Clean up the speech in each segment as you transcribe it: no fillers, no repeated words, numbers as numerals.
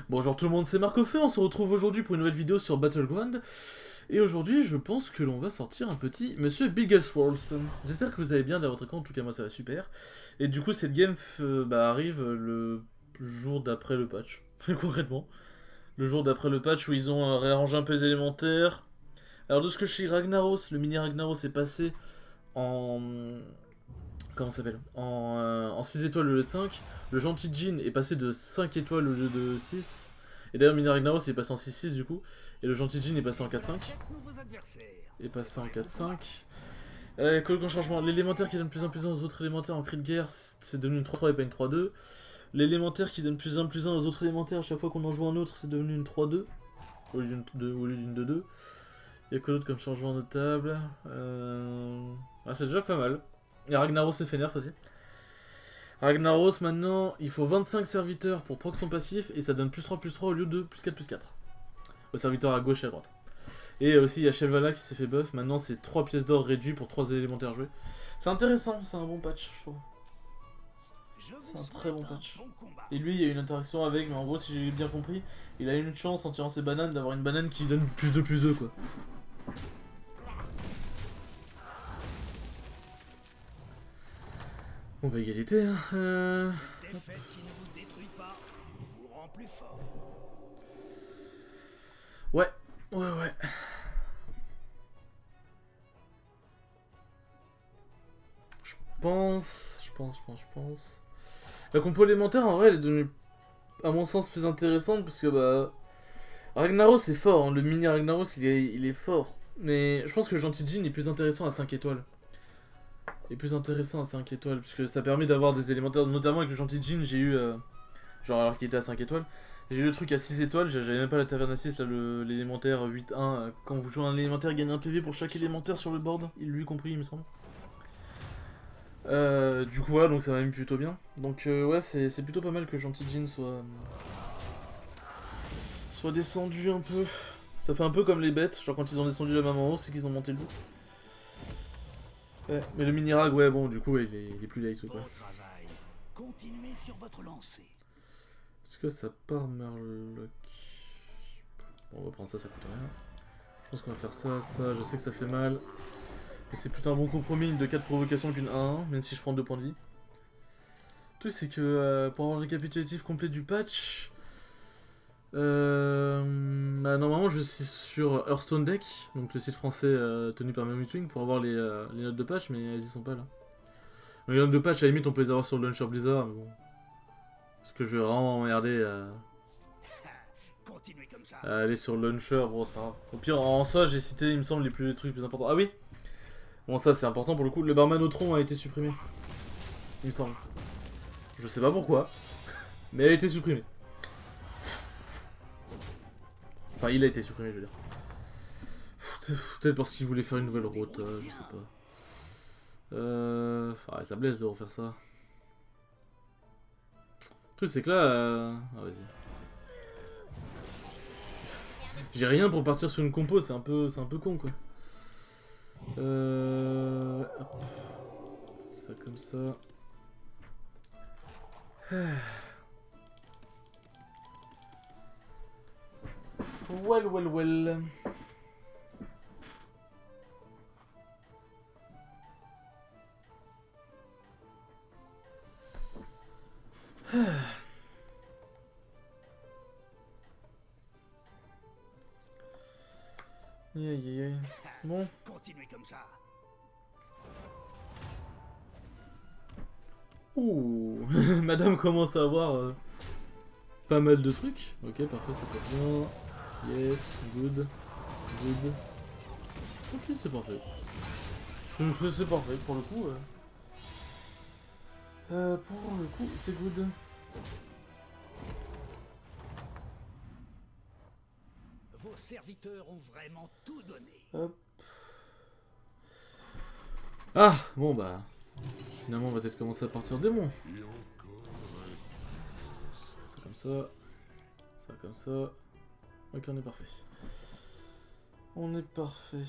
Bonjour tout le monde, c'est Marc-Feu, on se retrouve aujourd'hui pour une nouvelle vidéo sur Battleground. Et aujourd'hui, je pense que l'on va sortir un petit Monsieur Bigglesworth. J'espère que vous allez bien dans votre camp, en tout cas moi ça va super. Et du coup, cette game arrive le jour d'après le patch, concrètement. Le jour d'après le patch où ils ont réarrangé un peu les élémentaires. Alors de ce que je sais, Ragnaros, le mini Ragnaros est passé en... Comment ça s'appelle en 6 étoiles au lieu de 5. Le gentil Jin est passé de 5 étoiles au lieu de 6. Et d'ailleurs, Mini Ragnaros est passé en 6-6 du coup. Et le gentil Jin est passé en 4-5. Est passé en 4-5. Quel grand changement. L'élémentaire qui donne plus 1 plus 1 aux autres élémentaires en cri de guerre, c'est devenu une 3-3 et pas une 3-2. L'élémentaire qui donne plus 1 plus 1 aux autres élémentaires, à chaque fois qu'on en joue un autre, c'est devenu une 3-2. Au lieu d'une 2-2. Il y a quoi d'autre comme changement notable Ah, c'est déjà pas mal. Et Ragnaros s'est fait nerf aussi. Ragnaros maintenant, il faut 25 serviteurs pour proc son passif et ça donne plus 3 plus 3 au lieu de plus 4 plus 4. Aux serviteurs à gauche et à droite. Et aussi il y a Shelvala qui s'est fait buff, maintenant c'est 3 pièces d'or réduits pour 3 élémentaires joués. C'est intéressant, c'est un bon patch je trouve. C'est un très bon patch. Et lui il y a une interaction avec, mais en gros si j'ai bien compris, il a une chance en tirant ses bananes d'avoir une banane qui donne plus 2 quoi. Bon bah égalité hein. Ouais. Je pense. La compo élémentaire en vrai elle est devenue à mon sens plus intéressante parce que bah Ragnaros est fort, hein. Le mini Ragnaros il est fort. Mais je pense que le gentil Jin est plus intéressant à 5 étoiles. Il est plus intéressant à 5 étoiles parce que ça permet d'avoir des élémentaires, notamment avec le gentil Jin j'ai eu genre alors qu'il était à 5 étoiles. J'ai eu le truc à 6 étoiles, j'avais même pas la taverne à 6, là l'élémentaire 8-1. Quand vous jouez un élémentaire, gagnez un PV pour chaque élémentaire sur le board, il lui compris il me semble. Du coup voilà, donc ça m'a mis plutôt bien. Donc ouais, c'est plutôt pas mal que Gentil Jin soit descendu un peu. Ça fait un peu comme les bêtes, genre quand ils ont descendu la main en haut, c'est qu'ils ont monté le bout. Ouais, mais le mini-rag, ouais, bon, du coup, ouais, il est plus light quoi. Continuez sur votre lancée. Est-ce que ça part Murloc? Bon, on va prendre ça, ça coûte rien. Je pense qu'on va faire ça, je sais que ça fait mal. Mais c'est plutôt un bon compromis, une de 4 provocations qu'une 1-1, même si je prends 2 points de vie. Le truc, c'est que pour avoir le récapitulatif complet du patch, bah, normalement je suis sur Hearthstone Deck, donc le site français tenu par Mamutwing, pour avoir les notes de patch, mais elles y sont pas là. Donc, les notes de patch, à la limite, on peut les avoir sur le launcher Blizzard, mais bon. Parce que je vais vraiment emmerder à aller sur le launcher, bon, c'est pas grave. Au pire, en soi, j'ai cité, il me semble, les trucs les plus importants. Ah oui! Bon, ça c'est important pour le coup. Le barman au tronc a été supprimé. Il me semble. Je sais pas pourquoi, mais elle a été supprimée. Enfin, il a été supprimé, je veux dire. Peut-être parce qu'il voulait faire une nouvelle route, je sais pas. Ouais, ça blesse de refaire ça. Le truc, c'est que là. Ah, vas-y. J'ai rien pour partir sur une compo, c'est un peu con quoi. Hop. Ça comme ça. Well. Aïe. Bon. Continuez comme ça. Ouh. Madame commence à avoir pas mal de trucs. Ok, parfait, ça peut bien. Yes, good. Ok, c'est parfait. C'est parfait pour le coup. Pour le coup, c'est good. Vos serviteurs ont vraiment tout donné. Hop. Ah, bon bah. Finalement, on va peut-être commencer à partir des monts. Ça comme ça. Ça comme ça. Ok, on est parfait. On est parfait.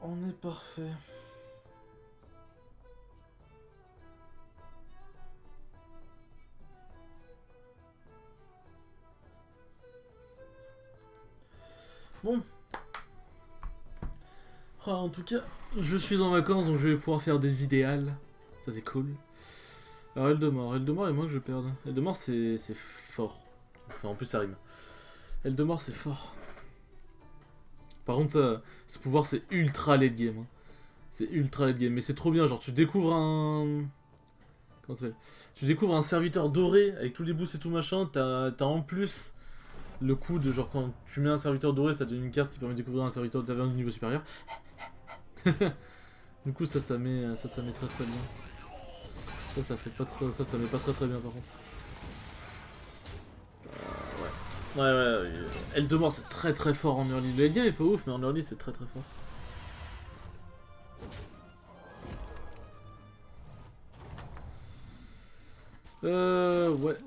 On est parfait. Bon. Ah, en tout cas, je suis en vacances, donc je vais pouvoir faire des vidéales. Ça, c'est cool. Alors, Eldemort, il y a moins que je perde. Eldemort, c'est fort. Enfin, en plus, ça rime. Eldemort, c'est fort. Par contre, ça, ce pouvoir, c'est ultra late game. Hein. C'est ultra late game. Mais c'est trop bien. Genre, tu découvres un... Comment ça s'appelle? Tu découvres un serviteur doré avec tous les boosts et tout machin. T'as en plus le coup de genre quand tu mets un serviteur doré, ça donne une carte qui permet de découvrir un serviteur de taverne de niveau supérieur. Du coup, ça met très très bien. Ça fait pas trop, ça met pas très très bien par contre. Ouais. Eldemort c'est très très fort en early. Le lien est pas ouf, mais en early c'est très très fort. Ouais.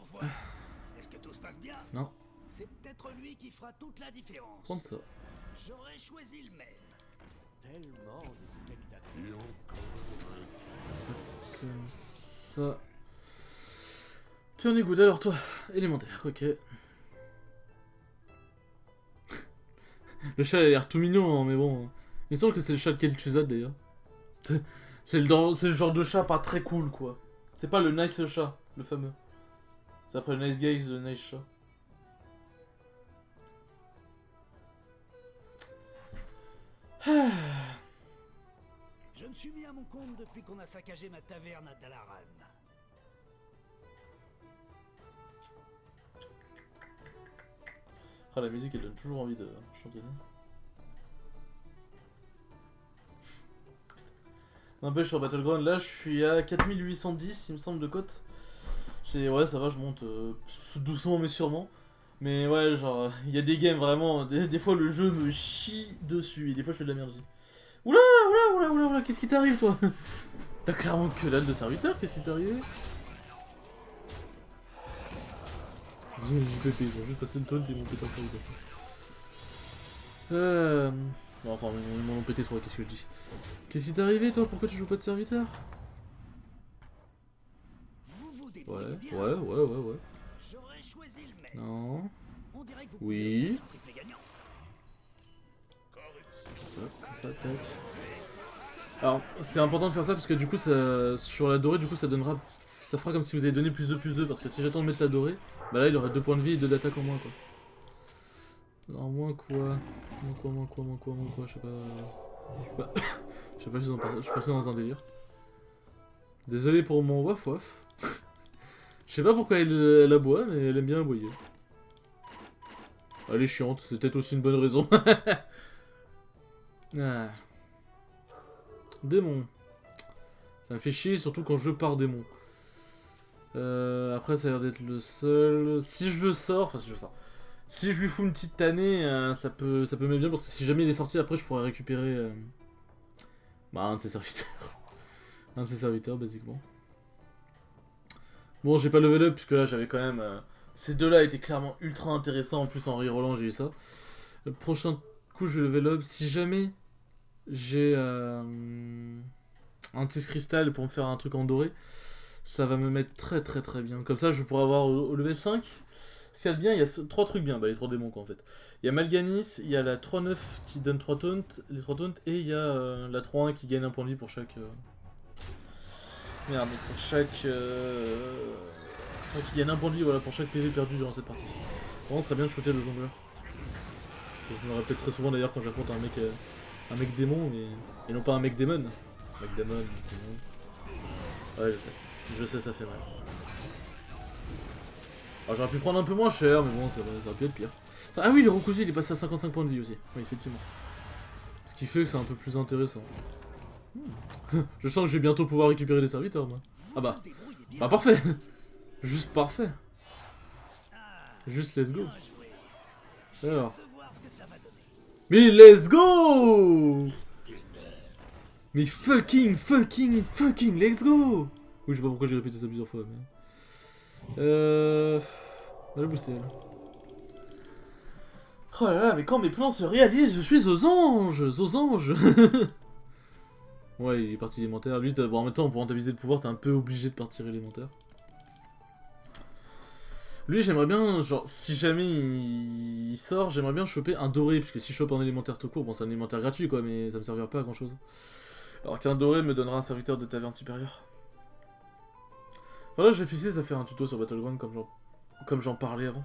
Est-ce que tout se passe bien? Non. C'est peut-être lui qui fera toute la différence. Prends ça. J'aurais choisi le même. Tellement de spectateurs. Ça comme ça. Qui en est good alors toi? Élémentaire, ok. Le chat il a l'air tout mignon, hein, mais bon. Il me semble que c'est le chat de Kel'Thuzad d'ailleurs. C'est le genre de chat pas très cool quoi. C'est pas le nice chat, le fameux. C'est après le nice guy, le nice chat. Je me suis mis à mon compte depuis qu'on a saccagé ma taverne à Dalaran. Ah, la musique elle donne toujours envie de chanter. N'empêche sur Battleground, là je suis à 4810 il me semble de cote. C'est ouais ça va, je monte doucement mais sûrement. Mais ouais genre il y a des games vraiment, des fois le jeu me chie dessus et des fois je fais de la merde aussi. Oula, qu'est-ce qui t'arrive toi? T'as clairement que dalle de serviteur, qu'est-ce qui t'est arrivé? JPP, ils ont juste passé le taunt et ils m'ont pété un serviteur. Bon, enfin, ils m'en ont pété 3, qu'est-ce que je dis? Qu'est-ce qui t'est arrivé toi? Pourquoi tu joues pas de serviteur? Ouais. J'aurais choisi le même. Non. On dirait que vous Oui. pouvez obtenir un triplé gagnant. Comme ça, tac. Alors, c'est important de faire ça parce que du coup, ça, sur la dorée, du coup, ça donnera. Ça fera comme si vous avez donné plus de parce que si j'attends de mettre la dorée, bah là il aurait 2 points de vie et 2 d'attaque en moins quoi. Alors, moins quoi, je sais pas. Je sais pas, je suis parti dans un délire. Désolé pour mon waf. Je sais pas pourquoi elle aboie, mais elle aime bien aboyer. Elle est chiante, c'est peut-être aussi une bonne raison. Ah. Démon. Ça me fait chier, surtout quand je pars démon. Après, ça a l'air d'être le seul. Si je le sors, si je lui fous une petite tannée, ça peut m'aider bien parce que si jamais il est sorti, après je pourrais récupérer un de ses serviteurs. Un de ses serviteurs, basiquement. Bon, j'ai pas level up puisque là j'avais quand même. Ces deux-là étaient clairement ultra intéressants. En plus, en rerollant, j'ai eu ça. Le prochain coup, je vais level up. Si jamais j'ai un Tis Cristal pour me faire un truc en doré, ça va me mettre très bien. Comme ça, je pourrais avoir au level 5. Ce qu'il y a de bien, il y a 3 trucs bien, bah les 3 démons quoi en fait. Il y a Mal'Ganis, il y a la 3-9 qui donne 3 taunts, les 3 taunts, et il y a la 3-1 qui gagne un point de vie pour chaque. Merde, pour chaque. Qui gagne un point de vie voilà, pour chaque PV perdu durant cette partie. Vraiment, ce serait bien de shooter le jongleur. Je me répète très souvent d'ailleurs quand j'affronte un mec démon, et non pas un mec démon. Mec démon, démon. Ouais, je sais, ça fait mal. Alors, j'aurais pu prendre un peu moins cher, mais bon, ça aurait pu être pire. Ah oui, le recousu il est passé à 55 points de vie aussi. Oui, effectivement. Ce qui fait que c'est un peu plus intéressant. Je sens que je vais bientôt pouvoir récupérer des serviteurs, moi. Ah bah. Bah, parfait. Juste parfait. Juste let's go. Alors. Mais let's go! Mais fucking let's go! Oui, je sais pas pourquoi j'ai répété ça plusieurs fois, mais... On va le booster, elle. Oh là là, mais quand mes plans se réalisent, je suis aux anges! Ouais, il est parti élémentaire. Lui, bon, en même temps, pour rentabiliser le pouvoir, t'es un peu obligé de partir élémentaire. Lui, j'aimerais bien, genre, si jamais il sort, j'aimerais bien choper un doré, puisque si je chope un élémentaire tout court, bon, c'est un élémentaire gratuit, quoi, mais ça me servira pas à grand chose. Alors qu'un doré me donnera un serviteur de taverne supérieur. Voilà, j'ai fixé à faire un tuto sur Battleground comme j'en parlais avant.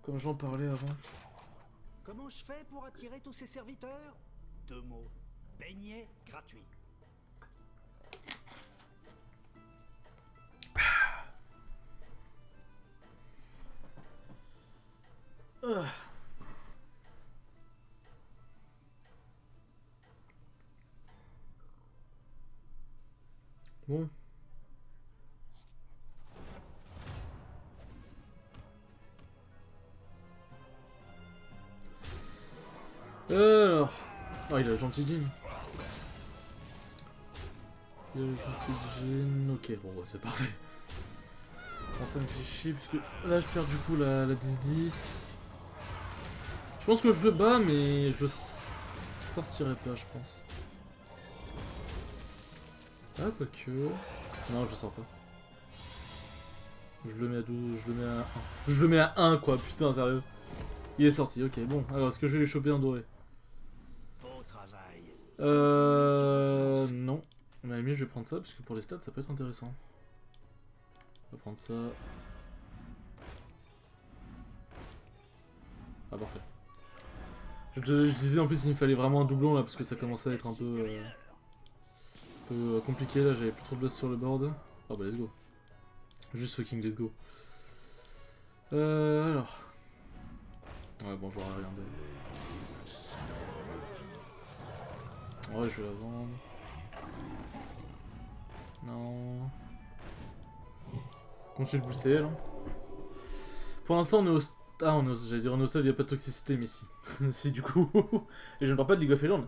Comme j'en parlais avant. Comment je fais pour attirer tous ces serviteurs? 2 mots. Beignet gratuit. Bon. Alors. Oh, il a le gentil jean. Il a le gentil jean. Ok, bon, bah, c'est parfait. Bon, ça me fait chier, puisque là, je perds du coup la 10-10. Je pense que je le bats, mais je sortirai pas, je pense. Ah, quoique. Non, je sors pas. Je le mets à 12, je le mets à 1. Je le mets à 1, quoi, putain, sérieux. Il est sorti, ok, bon. Alors, est-ce que je vais lui choper un doré? Bon travail. Non. Mais à la limite, je vais prendre ça, parce que pour les stats, ça peut être intéressant. On va prendre ça. Ah, parfait. Je disais en plus qu'il me fallait vraiment un doublon là, parce que ça commençait à être un peu compliqué là, j'avais plus trop de place sur le board. Ah bah let's go. Juste fucking let's go. Alors. Ouais bon j'aurais rien de... Ouais je vais la vendre. Non. Continue de booster là. Pour l'instant on est au... Ah on est au... J'allais dire on est au stade, il n'y a pas de toxicité mais si. Si du coup. Et je ne parle pas de League of Legends.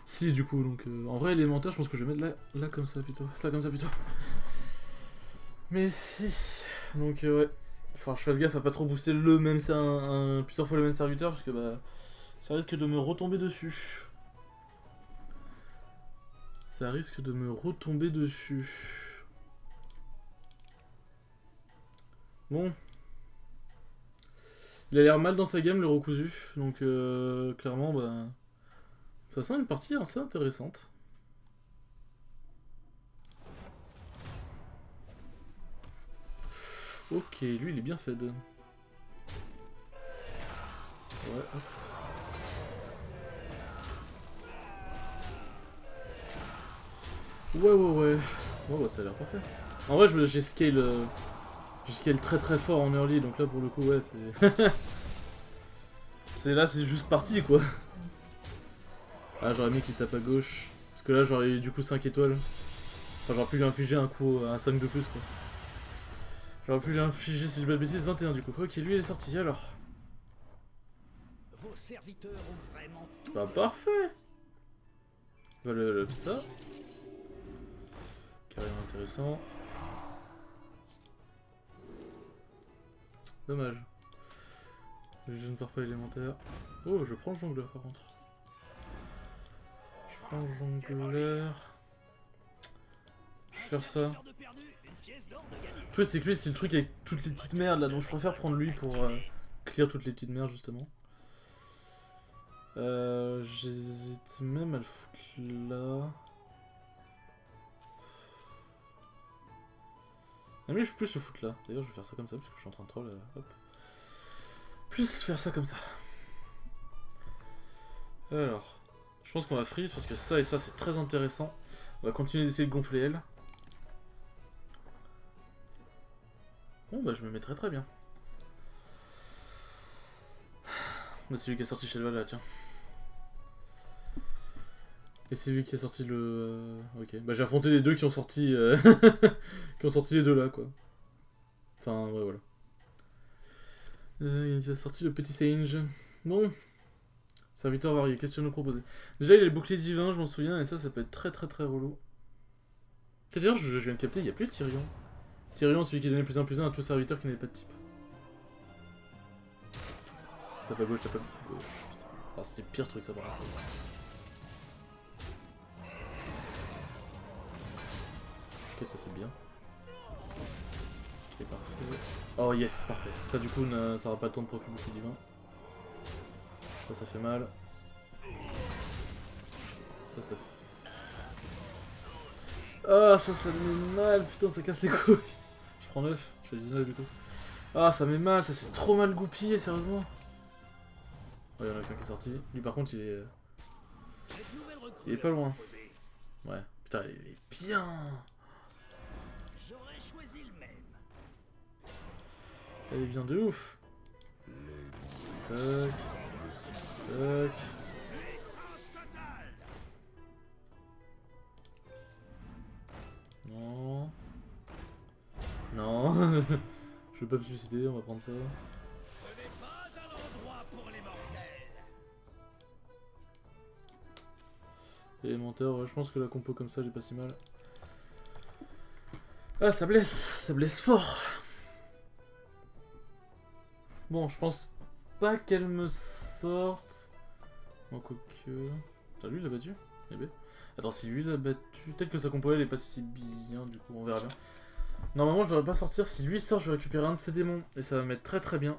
Si du coup donc en vrai élémentaire je pense que je vais mettre là comme ça plutôt. Ça comme ça plutôt. Mais si. Donc ouais. Faut que je fasse gaffe à pas trop booster le même plusieurs fois le même serviteur parce que bah ça risque de me retomber dessus. Ça risque de me retomber dessus. Bon. Il a l'air mal dans sa game le recousu. Donc clairement bah. Ça sent une partie assez intéressante. Ok, lui il est bien fed. Ouais, hop. Ouais. Bon bah ça a l'air parfait. En vrai j'ai scale très très fort en early donc là pour le coup ouais c'est... c'est juste parti quoi. Ah j'aurais mis qu'il tape à gauche. Parce que là j'aurais eu du coup 5 étoiles. Enfin j'aurais pu lui infliger un coup, un 5 de plus quoi. J'aurais pu lui infliger si je dis pas de bêtises 21 du coup. Ok lui il est sorti alors. Vos serviteurs ont vraiment tout. Bah parfait. On va le ça. Carrément intéressant. Dommage. Je ne pars pas élémentaire. Oh je prends le jongleur par contre. Je prends le jongleur. Je vais faire ça. Le truc c'est que lui c'est le truc avec toutes les petites merdes là donc je préfère prendre lui pour clear toutes les petites merdes justement. J'hésite même à le foutre là. Ah mais je vais plus le foutre là. D'ailleurs je vais faire ça comme ça parce que je suis en train de troll. Hop. Plus faire ça comme ça. Alors. Je pense qu'on va freeze parce que ça et ça c'est très intéressant. On va continuer d'essayer de gonfler elle. Bon bah je me mettrai très bien. Bah, c'est lui qui est sorti chez le là tiens. Et c'est lui qui a sorti le... Ok, bah j'ai affronté les deux qui ont sorti... qui ont sorti les deux là quoi. Enfin ouais voilà. Il a sorti le petit Sage. Bon. Serviteur varié, qu'est-ce que tu veux nous proposer? Déjà il a le bouclier divin je m'en souviens et ça peut être très très très relou. D'ailleurs je viens de capter, il n'y a plus de Tyrion. Tyrion celui qui donnait +1/+1 à tout serviteur qui n'avait pas de type. Tape à gauche, tape à gauche. Putain. Ah, c'était le pire truc ça par contre. Ok ça c'est bien. Ok, parfait. Oh yes, parfait. Ça du coup, ça aura pas le temps de proc le bouclier divin. Ça fait mal. Ça fait... Ah, ça me met mal, putain, ça casse les couilles. Je prends 9, je fais 19 du coup. Ah, ça met mal, ça s'est trop mal goupillé, sérieusement. Oh, y'en a qu'un qui est sorti. Lui, par contre, il est pas loin. Ouais, putain, il est bien. J'aurais choisi le même. Elle est bien de ouf. Tac. Tac. Non. Non. Je veux pas me suicider, on va prendre ça. Ce n'est pas un endroit pour les mortels. Élémentaire, ouais, je pense que la compo comme ça, j'ai pas si mal. Ah, ça blesse fort. Bon, je pense pas qu'elle me sorte. Bon, quoique... Putain, lui, il l'a battu? Eh ben. Attends, si lui l'a battu... Peut-être que sa compo, elle est pas si bien, du coup, on verra bien. Normalement, je devrais pas sortir. Si lui sort, je vais récupérer un de ses démons. Et ça va m'être très très bien.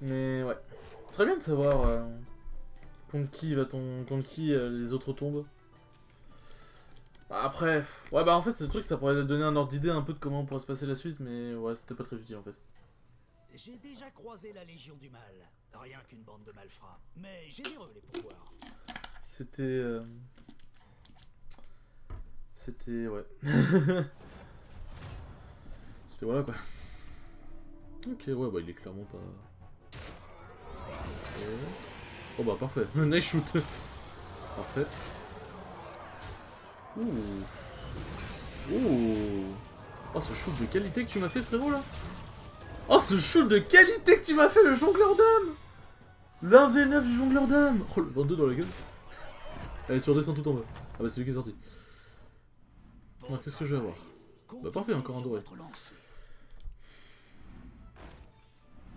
Mais ouais. Très bien de savoir contre qui les autres tombent. Après, ouais, bah en fait, c'est le truc, ça pourrait donner un ordre d'idée un peu de comment pourrait se passer la suite. Mais ouais, c'était pas très utile en fait. J'ai déjà croisé la Légion du Mal. Rien qu'une bande de malfrats. Mais généreux les pourboires. C'était... C'était... Ouais. C'était voilà quoi. Ok, ouais, bah il est clairement pas... Ok. Oh bah parfait. Nice shoot. Parfait. Ouh. Ouh. Oh, ce shoot de qualité que tu m'as fait, frérot, là. Oh, ce shoot de qualité que tu m'as fait, le jongleur d'âme. L'1v9 du jongleur d'âme. Oh, le 22 dans la gueule. Allez, tu redescends tout en bas. Ah bah c'est lui qui est sorti. Alors, qu'est-ce que je vais avoir? Bah parfait, encore un doré.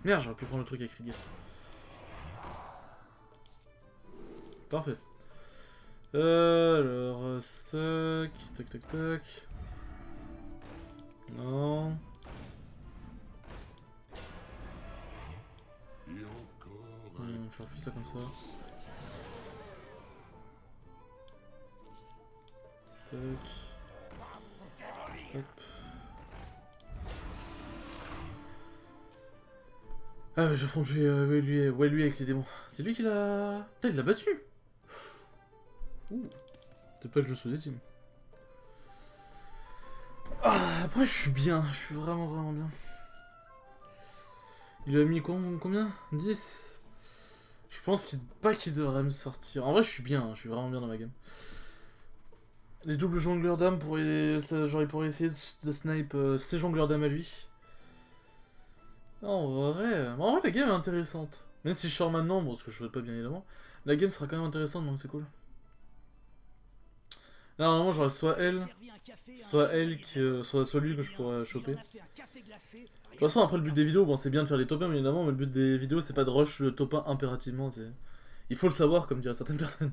Merde, j'aurais pu prendre le truc avec Rigueur. Parfait. Alors, tac, tac, tac. Non. Faire plus ça comme ça. Tac. Hop. Ah ouais, j'affronte lui, lui avec les démons. C'est lui qui l'a... Putain, il l'a battu. Ouh. Peut-être pas que je sous-estime. Ah, après je suis bien, je suis vraiment bien. Il a mis combien 10. Je pense pas qu'il devrait me sortir. En vrai je suis bien, je suis vraiment bien dans ma game. Les doubles jongleurs d'âme pourraient... Genre il pourrait essayer de snipe ses jongleurs d'âme à lui. En vrai, la game est intéressante. Même si je sors maintenant, bon, parce que je ferai pas bien évidemment, la game sera quand même intéressante, donc c'est cool. Là, normalement, j'aurais soit elle, soit lui que je pourrais choper. De toute façon, après le but des vidéos, bon, c'est bien de faire les top 1, bien évidemment, mais le but des vidéos, c'est pas de rush le top 1 impérativement. Il faut le savoir, comme diraient certaines personnes.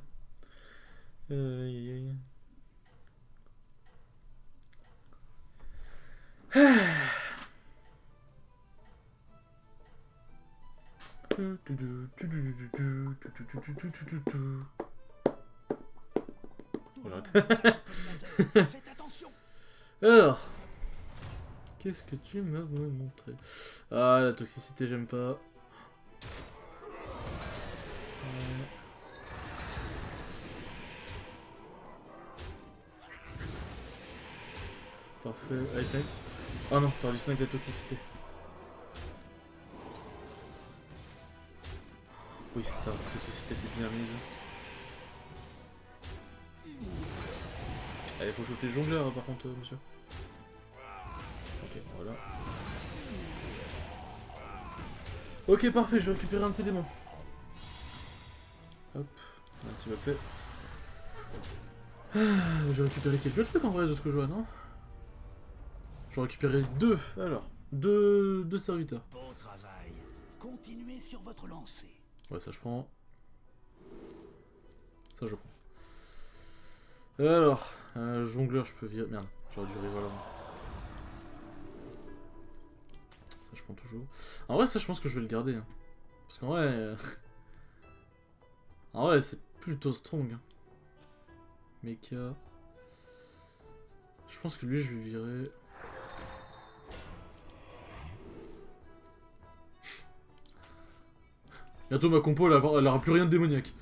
Oh, j'arrête. Alors, qu'est-ce que tu m'as montré? Ah, la toxicité, j'aime pas. Parfait. Allez, snipe. Oh non, t'aurais dû snipe la toxicité. Oui, ça va, toxicité, c'est bien mise. Allez, faut shooter le jongleur par contre, monsieur. Ok, voilà. Ok, parfait, je vais récupérer un de ces démons. Hop, un petit m'appelait. J'ai récupéré quelques trucs en vrai de ce que je vois, non? J'ai récupéré deux, alors. Deux serviteurs. Bon travail. Continuez sur votre lancée. Ouais, ça je prends. Ça je prends. Alors, jongleur, je peux virer. Merde, j'aurais dû river là. prends toujours. En vrai, ça, je pense que je vais le garder. Hein. Parce qu'en vrai... En vrai, c'est plutôt strong. Hein. Mecha... Je pense que lui, je vais virer... Bientôt, ma compo, elle aura plus rien de démoniaque.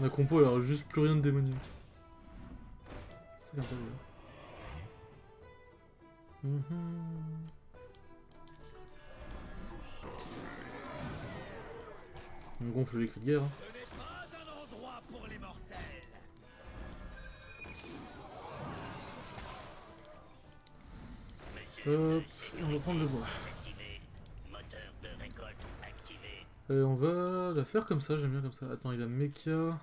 Ma compo, elle aura juste plus rien de démoniaque. C'est comme ça, d'ailleurs. On gonfle les cris de guerre. Hein. Hop, et on va prendre le bois. Et on va la faire comme ça, j'aime bien comme ça. Attends, il a mecha.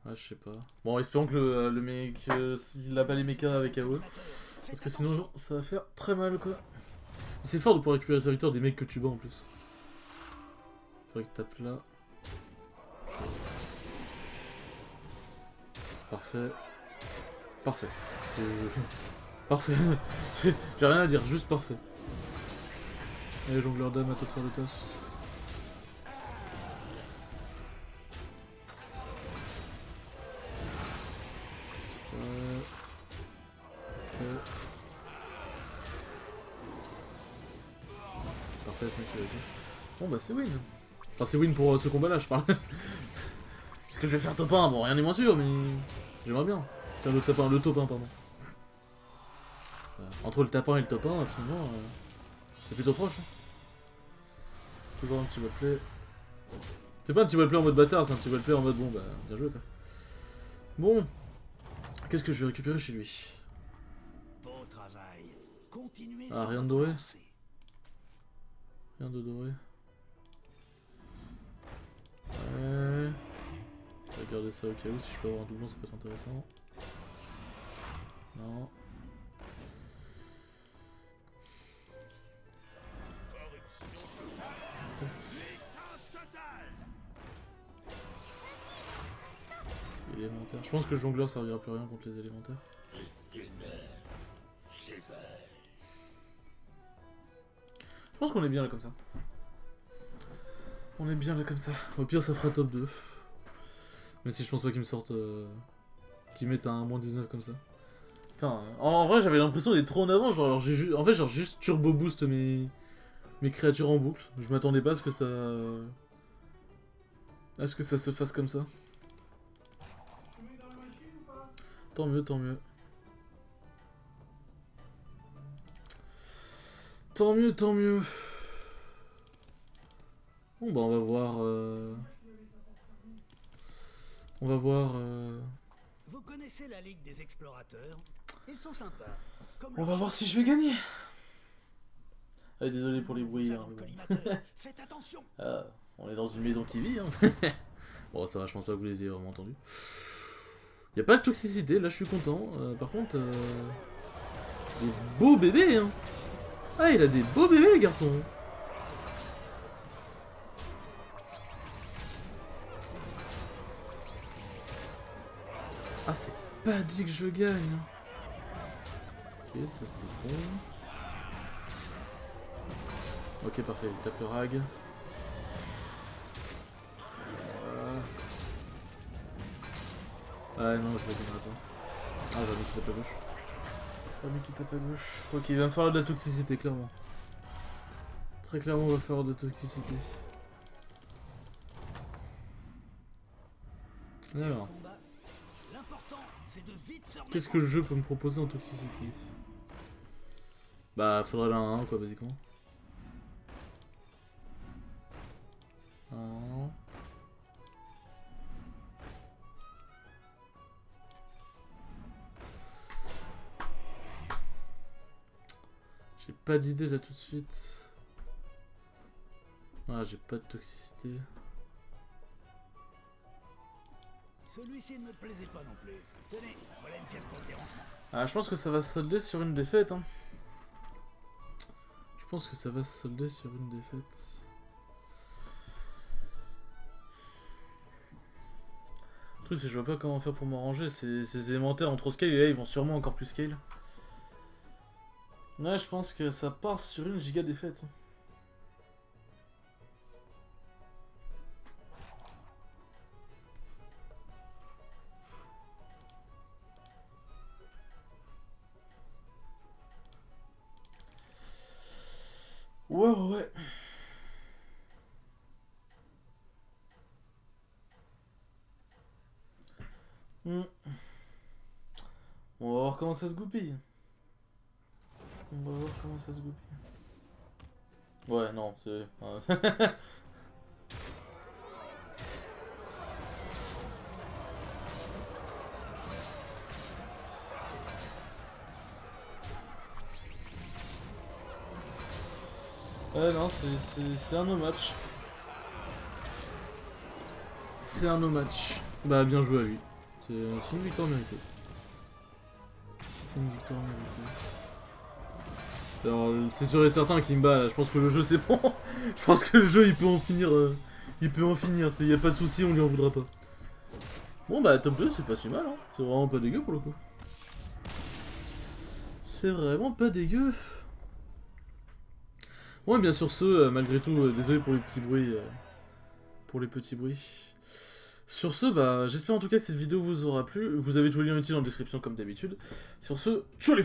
Ah, je sais pas. Bon, espérons que le mec, s'il a pas les mechas avec AOE. Parce que sinon, ça va faire très mal, quoi. C'est fort de pouvoir récupérer les serviteurs des mecs que tu bats en plus. Faudrait que tu tapes là. Parfait. Parfait. Parfait. J'ai rien à dire, juste parfait. Allez, jongleur d'âme, à toi de faire le tasse. Parfait, ce mec là. Bon bah c'est win. Enfin c'est win pour ce combat là, je parle. Est-ce que je vais faire top 1? Bon, rien n'est moins sûr, mais j'aimerais bien. Faire le top 1, pardon. Entre le top 1 et le top 1, finalement, c'est plutôt proche. Hein. Toujours un petit webplay. C'est pas un petit webplay en mode bâtard, c'est un petit webplay en mode bon, bah, bien joué quoi. Bon, qu'est-ce que je vais récupérer chez lui? Beau travail. Continuez. Ah, rien de doré? Rien de doré. Ouais. Je vais garder ça au cas où, si je peux avoir un doublon, ça peut être intéressant. Non. Élémentaire. Je pense que le jongleur servira plus à rien contre les élémentaires. Je pense qu'on est bien là comme ça. On est bien là comme ça. Au pire, ça fera top 2. Mais si je pense pas qu'ils me sortent. Qu'ils mettent un -19 comme ça. Putain, en vrai, j'avais l'impression d'être trop en avant. Genre, alors, en fait, genre, juste turbo boost mes créatures en boucle. Je m'attendais pas à ce que ça. À ce que ça se fasse comme ça. Tant mieux, tant mieux. Tant mieux, tant mieux. Bon bah on va voir... On va voir... Vous connaissez la Ligue des Explorateurs? Ils sont sympas. On va voir si je vais gagner. Ah, désolé pour les bruits. Hein, faites attention. Ah, on est dans une maison qui vit. Hein. Bon ça va, je pense pas que vous les ayez vraiment entendus. Y a pas de toxicité, là je suis content. Par contre... Des beaux bébés hein. Ah il a des beaux bébés les garçons. Ah c'est pas dit que je gagne. Ok ça c'est bon. Ok parfait, il tape le rag. Ah non, je le gagnerai pas. Ah, j'ai mis qui tape à gauche. J'ai mis qui tape à gauche. Ok, il va me falloir de la toxicité, clairement. Très clairement, il va falloir de la toxicité. Alors. Qu'est-ce que le jeu peut me proposer en toxicité? Bah, faudrait la 1 quoi, basiquement. Non. J'ai pas d'idée là tout de suite. Ah, j'ai pas de toxicité. Celui-ci ne me plaisait pas non plus. Tenez, voilà une pièce pour le dérangement. Ah, je pense que ça va se solder sur une défaite. Hein. Je pense que ça va se solder sur une défaite. truc, c'est que je vois pas comment faire pour m'arranger. Ces élémentaires en trop scale et là, ils vont sûrement encore plus scale. Ouais, je pense que ça part sur 1 giga défaite. Ouais. Hmm. On va voir comment ça se goupille. Ouais, non, c'est... Ouais, non, c'est un no match. C'est un no match. Bah, bien joué à lui. C'est une victoire méritée. C'est une victoire méritée. Alors, c'est sûr et certain qu'il me bat là. Je pense que le jeu c'est bon. Je pense que le jeu il peut en finir. Il peut en finir. Y a pas de souci, on lui en voudra pas. Bon bah top 2 c'est pas si mal hein. C'est vraiment pas dégueu pour le coup. C'est vraiment pas dégueu. Bon et bien sur ce, malgré tout, désolé pour les petits bruits. Pour les petits bruits. Sur ce, bah j'espère en tout cas que cette vidéo vous aura plu. Vous avez tous les liens utiles en description comme d'habitude. Sur ce, ciao les